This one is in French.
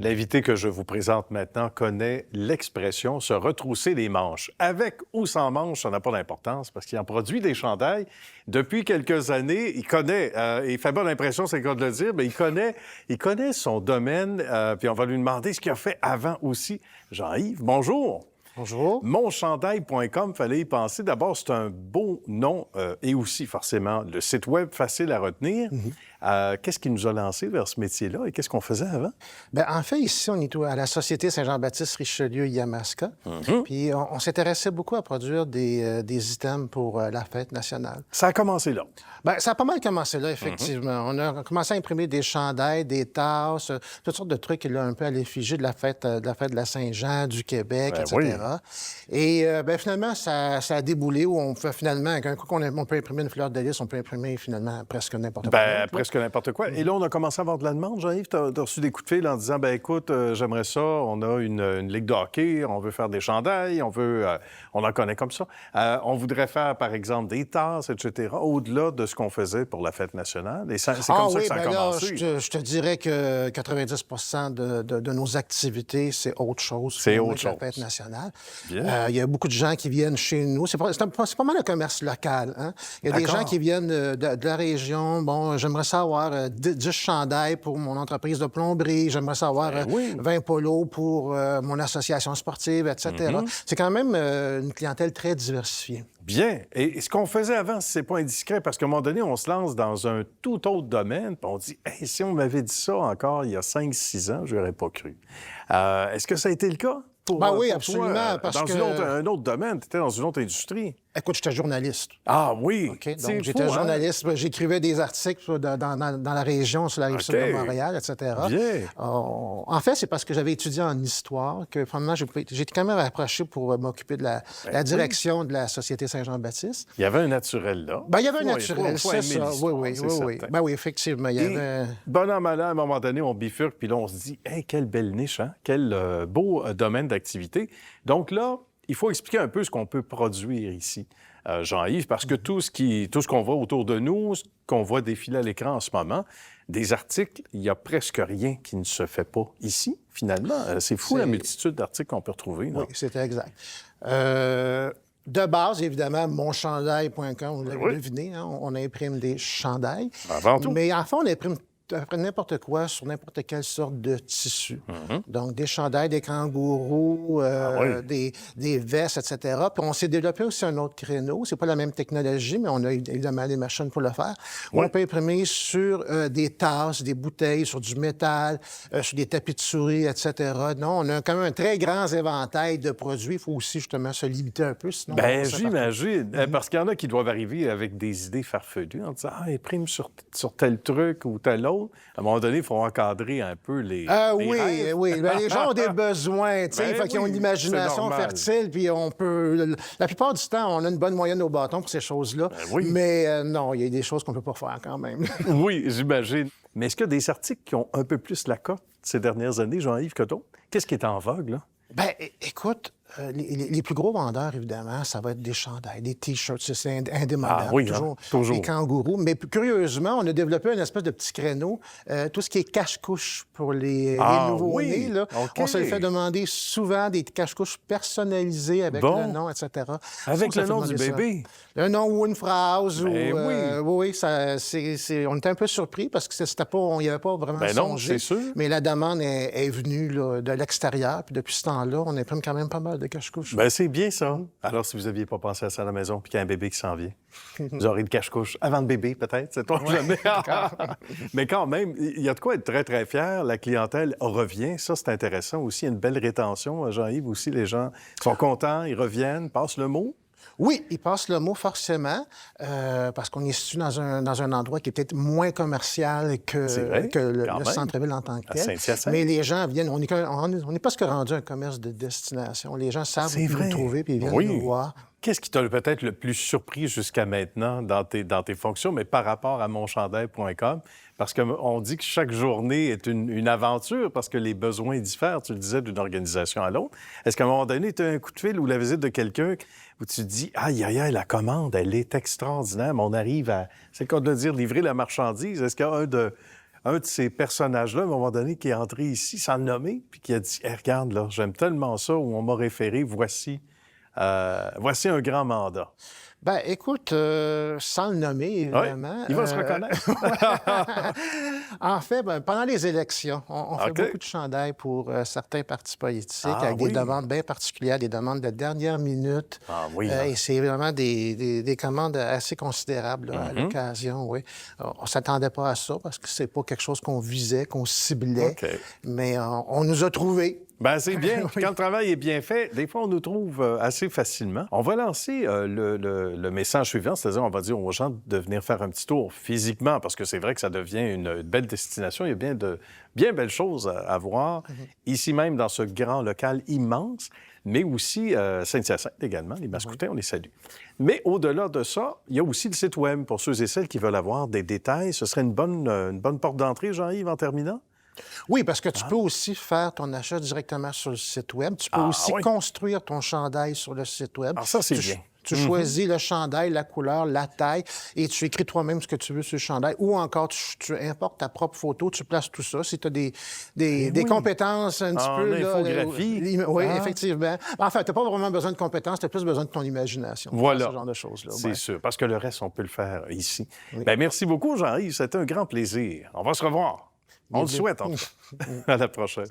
L'invité que je vous présente maintenant connaît l'expression se retrousser les manches. Avec ou sans manches, ça n'a pas d'importance parce qu'il en produit des chandails. Depuis quelques années, il connaît, il fait bonne impression, c'est le cas de le dire, mais il connaît son domaine, puis on va lui demander ce qu'il a fait avant aussi. Jean-Yves, bonjour. Bonjour. Monchandail.com, fallait y penser. D'abord, c'est un beau nom et aussi, forcément, le site web facile à retenir. Qu'est-ce qui nous a lancé vers ce métier-là et qu'est-ce qu'on faisait avant? Bien, en fait, ici, on est à la Société Saint-Jean-Baptiste Richelieu-Yamaska. Puis on s'intéressait beaucoup à produire des items pour la fête nationale. Ça a commencé là. Bien, ça a pas mal commencé là, effectivement. On a commencé à imprimer des chandails, des tasses, toutes sortes de trucs là, un peu à l'effigie de la fête de la Saint-Jean, du Québec, Ben etc. oui. Et bien, finalement, ça a déboulé où on fait finalement, un coup on peut imprimer une fleur de lys, on peut imprimer finalement presque n'importe quoi. Ben, presque n'importe quoi. Et là, on a commencé à avoir de la demande, Jean-Yves. Tu as reçu des coups de fil en disant, ben écoute, j'aimerais ça, on a une ligue de hockey, on veut faire des chandails, on en connaît comme ça. On voudrait faire, par exemple, des tasses, etc., au-delà de ce qu'on faisait pour la fête nationale. Et c'est comme ça que ça a ben commencé. Là, je te dirais que 90 de nos activités, c'est autre chose C'est que autre la chose. fête nationale. Bien. Il y a beaucoup de gens qui viennent chez nous. C'est pas mal un commerce local. Hein? Il y a des D'accord. gens qui viennent de la région. Bon, j'aimerais savoir 10 chandails pour mon entreprise de plomberie. J'aimerais savoir oui. 20 polos pour mon association sportive, etc. C'est quand même une clientèle très diversifiée. Bien. Et ce qu'on faisait avant, c'est pas indiscret, parce qu'à un moment donné, on se lance dans un tout autre domaine, puis on dit, hey, si on m'avait dit ça encore il y a 5-6 ans, je n'aurais pas cru. Est-ce que ça a été le cas? Ben oui, pour absolument, toi, parce dans que- un autre domaine, tu étais dans une autre industrie. Écoute, j'étais journaliste. Ah oui! OK? C'est Donc, j'étais fou, hein? journaliste. J'écrivais des articles dans la région, sur la rive sud OK. de Montréal, etc. Bien. En fait, c'est parce que j'avais étudié en histoire que, finalement, j'ai été quand même approché pour m'occuper de la direction de la Société Saint-Jean-Baptiste. Il y avait un naturel là. Ben, il y avait un Ouais, naturel, faut c'est aimer ça. l'histoire, Oui. certain. Ben oui, effectivement, il y Et, avait... bon an, mal an, à un moment donné, on bifurque, puis là, on se dit, hey, quelle belle niche, hein? Quel beau domaine d'activité. Donc là, il faut expliquer un peu ce qu'on peut produire ici, Jean-Yves, parce que tout ce qu'on voit autour de nous, ce qu'on voit défiler à l'écran en ce moment, des articles, il n'y a presque rien qui ne se fait pas ici, finalement. C'est fou la multitude d'articles qu'on peut retrouver. Non? Oui, c'était exact. De base, évidemment, monchandail.com, vous l'avez Oui. deviné, hein, on imprime des chandails. Avant tout. Mais en fait, on imprime n'importe quoi sur n'importe quelle sorte de tissu. Donc, des chandails, des kangourous, oui. des vestes, etc. Puis on s'est développé aussi un autre créneau. C'est pas la même technologie, mais on a évidemment les machines pour le faire. Oui. On peut imprimer sur des tasses, des bouteilles, sur du métal, sur des tapis de souris, etc. Non, on a quand même un très grand éventail de produits. Il faut aussi, justement, se limiter un peu, sinon... Ben, on passe j'imagine. Parce qu'il y en a qui doivent arriver avec des idées farfelues en disant, imprime sur tel truc ou tel autre. À un moment donné, il faut encadrer un peu les Oui, rêves. oui. Ben, les gens ont des besoins, tu sais. Ben Fait qu'ils ont oui, une c'est imagination normal. fertile, puis on peut... La plupart du temps, on a une bonne moyenne au bâton pour ces choses-là. oui. Mais non, il y a des choses qu'on peut pas faire quand même. Oui, j'imagine. Mais est-ce qu'il y a des articles qui ont un peu plus la cote ces dernières années, Jean-Yves, que d'autres? Qu'est-ce qui est en vogue, là? Ben, écoute, les plus gros vendeurs, évidemment, ça va être des chandails, des T-shirts, c'est indémodable. Ah oui, hein, toujours. Des kangourous. Mais curieusement, on a développé une espèce de petit créneau, tout ce qui est cache-couche pour les nouveaux-nés. oui, Là. OK. On se le fait demander souvent des cache-couches personnalisées avec Bon. le nom, etc. Avec On se le fait nom du demander ça. bébé? Un nom ou une phrase. Ben oui, on était un peu surpris parce que on n'y avait pas vraiment Ben non, songé. c'est sûr. Mais la demande est venue là, de l'extérieur. Puis depuis ce temps-là, on imprime quand même pas mal de cache-couches. Ben c'est bien ça. Alors, si vous n'aviez pas pensé à ça à la maison, puis qu'il y a un bébé qui s'en vient, vous aurez le cache-couche avant le bébé, peut-être, c'est toi jamais. Mais quand même, il y a de quoi être très, très fier. La clientèle revient. Ça, c'est intéressant aussi. Il y a une belle rétention. Jean-Yves, aussi, les gens sont contents, ils reviennent, passent le mot. Oui, il passe le mot forcément, parce qu'on est situé dans un endroit qui est peut-être moins commercial que, C'est vrai, le quand même. centre-ville en tant que À tel. Saint-Hyacinthe. Mais les gens viennent, on est presque rendu un commerce de destination. Les gens savent C'est où vrai. nous trouver, puis ils viennent Oui. nous voir. Qu'est-ce qui t'a peut-être le plus surpris jusqu'à maintenant dans tes fonctions, mais par rapport à monchandail.com? Parce qu'on dit que chaque journée est une aventure parce que les besoins diffèrent, tu le disais, d'une organisation à l'autre. Est-ce qu'à un moment donné, tu as un coup de fil ou la visite de quelqu'un où tu te dis « Aïe, aïe, aïe, la commande, elle est extraordinaire, mais on arrive à, c'est le cas de le dire, livrer la marchandise. » Est-ce qu'il y a un de ces personnages-là, à un moment donné, qui est entré ici sans le nommer, puis qui a dit hey, regarde, là, j'aime tellement ça, où on m'a référé, voici un grand mandat. Ben, écoute, sans le nommer, évidemment. Oui, il va se reconnaître. En fait, ben, pendant les élections, on fait OK. beaucoup de chandails pour certains partis politiques Ah, avec oui. des demandes bien particulières, des demandes de dernière minute. Ah oui, hein. Et c'est vraiment des commandes assez considérables là, à l'occasion, oui. On ne s'attendait pas à ça parce que c'est pas quelque chose qu'on visait, qu'on ciblait, OK. mais on nous a trouvés. Ben c'est bien. Oui. Quand le travail est bien fait, des fois, on nous trouve assez facilement. On va lancer le message suivant, c'est-à-dire on va dire aux gens de venir faire un petit tour physiquement, parce que c'est vrai que ça devient une belle destination. Il y a bien belles choses à voir, ici même dans ce grand local immense, mais aussi Saint-Hyacinthe également, les Mascoutins, on les salue. Mais au-delà de ça, il y a aussi le site Web pour ceux et celles qui veulent avoir des détails. Ce serait une bonne porte d'entrée, Jean-Yves, en terminant? Oui, parce que tu peux aussi faire ton achat directement sur le site Web. Tu peux aussi oui. construire ton chandail sur le site Web. Alors ça, c'est Tu- bien. Tu choisis le chandail, la couleur, la taille, et tu écris toi-même ce que tu veux sur le chandail. Ou encore, tu importes ta propre photo, tu places tout ça. Si tu as des oui. compétences un petit En peu... infographie. Oui, Ah. effectivement. Enfin, tu n'as pas vraiment besoin de compétences, tu as plus besoin de ton imagination. Pour Voilà. faire ce genre de choses-là. C'est Ouais. sûr, parce que le reste, on peut le faire ici. Bien, merci beaucoup, Jean-Yves. C'était un grand plaisir. On va se revoir. On le souhaite, en tout cas. À la prochaine.